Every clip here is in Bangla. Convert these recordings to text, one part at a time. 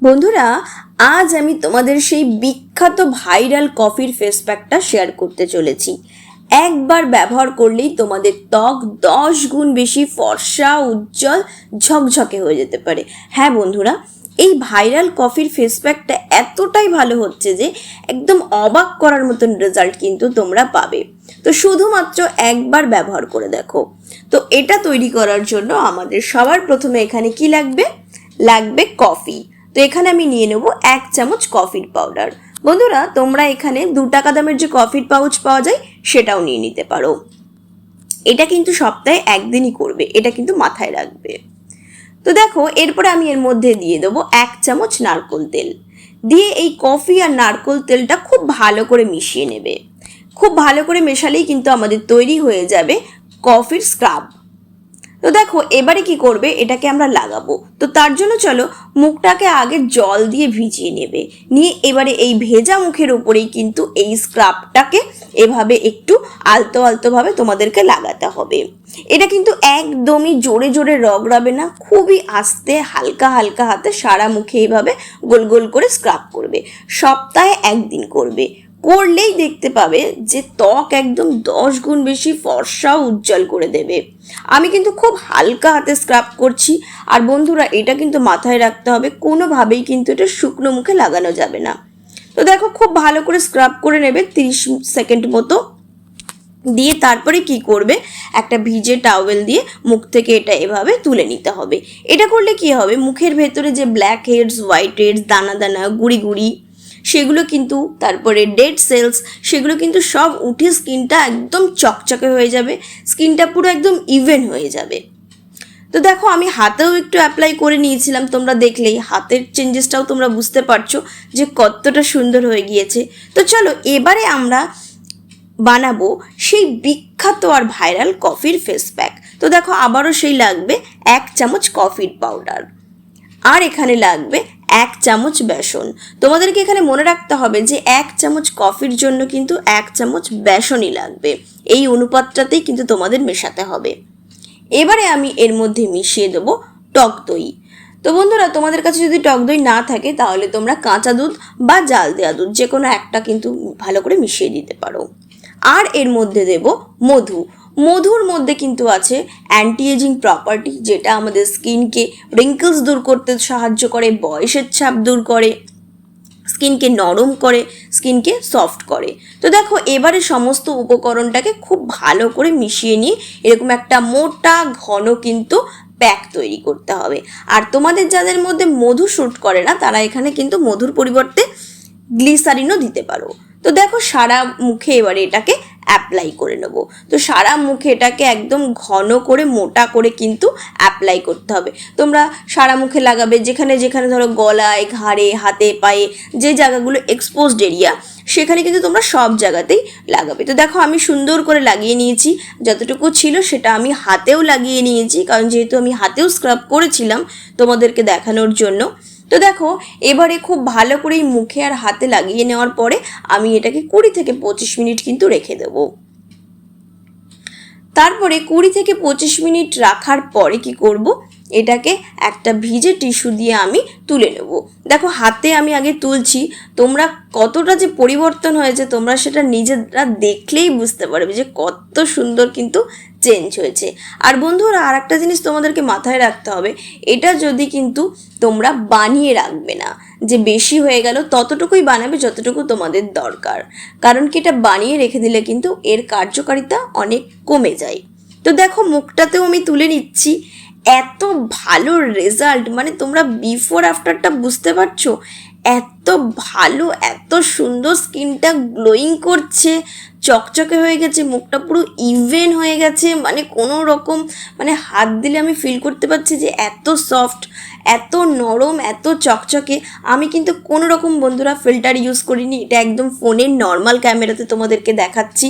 বন্ধুরা, আজ আমি তোমাদের সেই বিখ্যাত ভাইরাল কফির ফেস প্যাকটা শেয়ার করতে চলেছি। একবার ব্যবহার করলেই তোমাদের ত্বক 10 গুণ বেশি ফর্সা, উজ্জ্বল, ঝকঝকে হয়ে যেতে পারে। হ্যাঁ বন্ধুরা, এই ভাইরাল কফির ফেস প্যাকটা এতটাই ভালো হচ্ছে যে একদম অবাক করার মতন রেজাল্ট কিন্তু তোমরা পাবে। তো শুধুমাত্র একবার ব্যবহার করে দেখো। তো এটা তৈরি করার জন্য আমাদের সবার প্রথমে এখানে কি লাগবে কফি। তো এখানে আমি নিয়ে নেব 1 চামচ কফির পাউডার। বন্ধুরা, তোমরা এখানে 2 টাকা দামের যে কফির পাউচ পাওয়া যায় সেটাও নিয়ে নিতে পারো। এটা কিন্তু সপ্তাহে একদিনই করবে, এটা কিন্তু মাথায় রাখবে। তো দেখো, এরপরে আমি এর মধ্যে দিয়ে দেবো 1 চামচ নারকেল তেল। দিয়ে এই কফি আর নারকেল তেলটা খুব ভালো করে মিশিয়ে নেবে। খুব ভালো করে মেশালেই কিন্তু আমাদের তৈরি হয়ে যাবে কফির স্ক্রাব। তো দেখো, এবারে কি করবে, এটাকে আমরা লাগাবো। তো তার জন্য চলো মুখটাকে আগে জল দিয়ে ভিজিয়ে নেবে। নিয়ে এবারে এই ভেজা মুখের উপরেই কিন্তু এই স্ক্রাবটাকে এভাবে একটু আলতো আলতোভাবে তোমাদেরকে লাগাতে হবে। এটা কিন্তু একদমই জোরে জোরে রগড়াবে না, খুবই আস্তে হালকা হালকা হাতে সারা মুখে এইভাবে গোল গোল করে স্ক্রাব করবে। সপ্তাহে একদিন করবে, করলেই দেখতে পাবে যে ত্বক একদম 10 গুণ বেশি ফর্সা উজ্জ্বল করে দেবে। আমি কিন্তু খুব হালকা হাতে স্ক্রাব করছি। আর বন্ধুরা, এটা কিন্তু মাথায় রাখতে হবে, কোনোভাবেই কিন্তু এটা শুকনো মুখে লাগানো যাবে না। তো দেখো, খুব ভালো করে স্ক্রাব করে নেবে 30 সেকেন্ড মতো। দিয়ে তারপরে কি করবে, একটা ভিজে টাওয়েল দিয়ে মুখ থেকে এটা এভাবে তুলে নিতে হবে। এটা করলে কি হবে, মুখের ভেতরে যে ব্ল্যাক হেডস, হোয়াইট হেডস, দানা দানা, গুড়ি গুড়ি, সেগুলো কিন্তু, তারপরে ডেড সেলস, সেগুলো কিন্তু সব উঠে স্কিনটা একদম চকচকে হয়ে যাবে, স্কিনটা পুরো একদম ইভেন হয়ে যাবে। তো দেখো, আমি হাতেও একটু অ্যাপ্লাই করে নিয়েছিলাম, তোমরা দেখলেই হাতের চেঞ্জেসটাও তোমরা বুঝতে পারছো যে কতটা সুন্দর হয়ে গিয়েছে। তো চলো এবারে আমরা বানাবো সেই বিখ্যাত আর ভাইরাল কফির ফেস প্যাক। তো দেখো, আবারও সেই লাগবে 1 চামচ কফির পাউডার, আর এখানে লাগবে 1 চামচ বেসন। তোমাদেরকে এখানে মনে রাখতে হবে যে 1 চামচ কফির জন্য কিন্তু 1 চামচ বেসনই লাগবে। এই অনুপাতটাতেই কিন্তু তোমাদের মেশাতে হবে। এবারে আমি এর মধ্যে মিশিয়ে দেবো টক দই। তো বন্ধুরা, তোমাদের কাছে যদি টক দই না থাকে তাহলে তোমরা কাঁচা দুধ বা জাল দেওয়া দুধ যে কোনো একটা কিন্তু ভালো করে মিশিয়ে দিতে পারো। আর এর মধ্যে দেব মধু। মধুর মধ্যে কিন্তু আছে অ্যান্টি এজিং প্রপার্টি, যেটা আমাদের স্কিনকে রিঙ্কেলস দূর করতে সাহায্য করে, বয়সের ছাপ দূর করে, স্কিনকে নরম করে, স্কিনকে সফট করে। তো দেখো, এবারে সমস্ত উপকরণটাকে খুব ভালো করে মিশিয়ে নিয়ে এরকম একটা মোটা ঘন কিন্তু প্যাক তৈরি করতে হবে। আর তোমাদের যাদের মধ্যে মধু শ্যুট করে না, তারা এখানে কিন্তু মধুর পরিবর্তে গ্লিসারিনও দিতে পারো। তো দেখো, সারা মুখে এবারে এটাকে অ্যাপ্লাই করে নেব। তো সারা মুখে এটাকে একদম ঘন করে মোটা করে কিন্তু অ্যাপ্লাই করতে হবে। তোমরা সারা মুখে লাগাবে, যেখানে যেখানে ধরো গলায়, ঘাড়ে, হাতে, পায়ে, যে জায়গাগুলো এক্সপোজড এরিয়া, সেখানে কিন্তু তোমরা সব জায়গাতেই লাগাবে। তো দেখো, আমি সুন্দর করে লাগিয়ে নিয়েছি, যতটুকু ছিল সেটা আমি হাতেও লাগিয়ে নিয়েছি, কারণ যেহেতু আমি হাতেও স্ক্রাব করেছিলাম তোমাদেরকে দেখানোর জন্য। তো দেখো, এবারে খুব ভালো করে মুখে আর হাতে লাগিয়ে নেওয়ার পরে আমি এটাকে 20 থেকে 25 মিনিট কিন্তু রেখে দেব। তারপরে 20 থেকে 25 মিনিট রাখার পরে কি করব, এটাকে একটা ভিজে টিস্যু দিয়ে আমি তুলে নেব। দেখো, হাতে আমি আগে তুলছি, তোমরা কতটা যে পরিবর্তন হয়েছে তোমরা সেটা নিজেরা দেখলেই বুঝতে পারবে যে কত সুন্দর কিন্তু চেঞ্জ হয়েছে। আর বন্ধুরা, আর একটা জিনিস তোমাদেরকে মাথায় রাখতে হবে, এটা যদি কিন্তু তোমরা বানিয়ে রাখবে না, যে বেশি হয়ে গেল, ততটুকুই বানাবে যতটুকু তোমাদের দরকার। কারণ কি, এটা বানিয়ে রেখে দিলে কিন্তু এর কার্যকারিতা অনেক কমে যায়। তো দেখো, মুখটাতেও আমি তুলে নিচ্ছি, এত ভালো রেজাল্ট, মানে তোমরা বিফোর আফটারটা বুঝতে পারছো, এত ভালো, এত সুন্দর, স্কিনটা গ্লোয়িং করছে, চকচকে হয়ে গেছে, মুখটা পুরো ইভেন হয়ে গেছে, মানে কোনো রকম, মানে হাত দিলে আমি ফিল করতে পারছি যে এত সফট, এত নরম, এত চকচকে। আমি কিন্তু কোনো রকম বন্ধুরা ফিল্টার ইউজ করিনি, এটা একদম ফোনের নর্মাল ক্যামেরাতে তোমাদেরকে দেখাচ্ছি।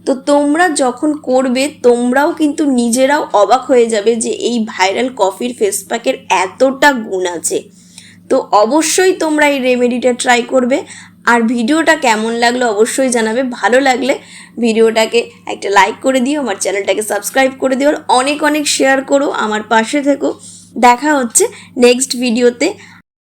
তো তোমরা যখন করবে তোমরাও কিন্তু নিজেরাও অবাক হয়ে যাবে যে এই ভাইরাল কফির ফেস প্যাকের এতটা গুণ আছে। তো অবশ্যই তোমরা এই রেমেডিটা ট্রাই করবে। আর ভিডিওটা কেমন লাগলো অবশ্যই জানাবে। ভালো লাগলে ভিডিওটাকে একটা লাইক করে দিও, আমার চ্যানেলটাকে সাবস্ক্রাইব করে দিও, অনেক অনেক শেয়ার করো, আমার পাশে থেকো। দেখা হচ্ছে নেক্সট ভিডিওতে।